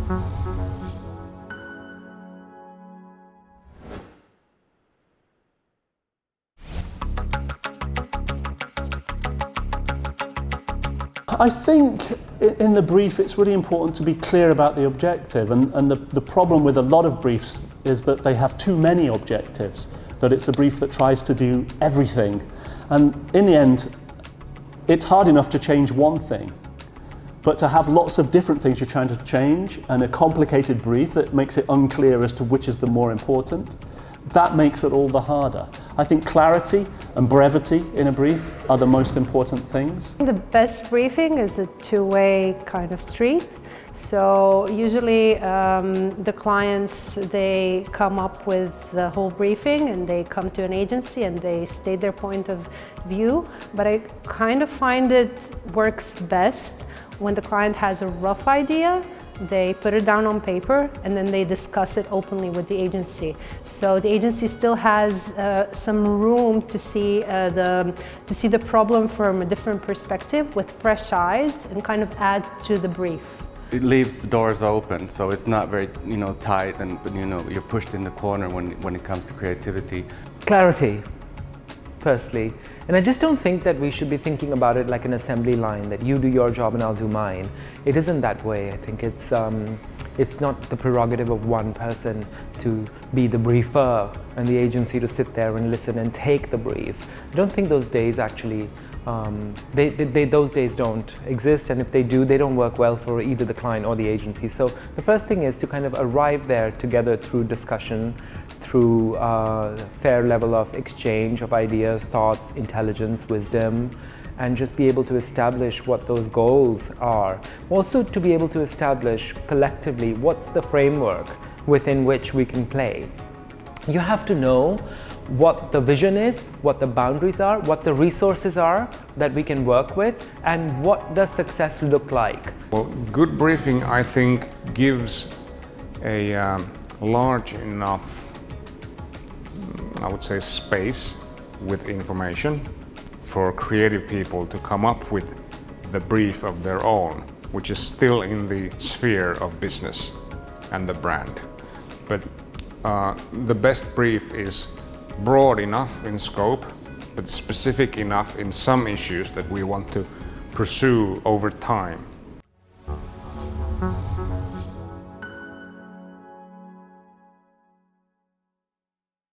I think in the brief it's really important to be clear about the objective, and the problem with a lot of briefs is that they have too many objectives, that it's a brief that tries to do everything, and in the end it's hard enough to change one thing, but to have lots of different things you're trying to change and a complicated brief that makes it unclear as to which is the more important, that makes it all the harder. I think clarity and brevity in a brief are the most important things. The best briefing is a two-way kind of street. So usually the clients, they come up with the whole briefing and they come to an agency and they state their point of view. But I kind of find it works best when the client has a rough idea. They put it down on paper and then they discuss it openly with the agency. So the agency still has some room to see the problem from a different perspective with fresh eyes and kind of add to the brief. It leaves the doors open, so it's not very tight, and you're pushed in the corner when it comes to creativity. Clarity, firstly. And I just don't think that we should be thinking about it like an assembly line, that you do your job and I'll do mine. It isn't that way. I think it's not the prerogative of one person to be the briefer and the agency to sit there and listen and take the brief. I don't think those days actually, those days don't exist, and if they do, they don't work well for either the client or the agency. So the first thing is to kind of arrive there together through discussion, through a fair level of exchange of ideas, thoughts, intelligence, wisdom, and just be able to establish what those goals are. Also to be able to establish collectively what's the framework within which we can play. You have to know what the vision is, what the boundaries are, what the resources are that we can work with, and what does success look like. Well, good briefing, I think, gives a large enough, I would say, space with information for creative people to come up with the brief of their own, which is still in the sphere of business and the brand. But the best brief is broad enough in scope, but specific enough in some issues that we want to pursue over time.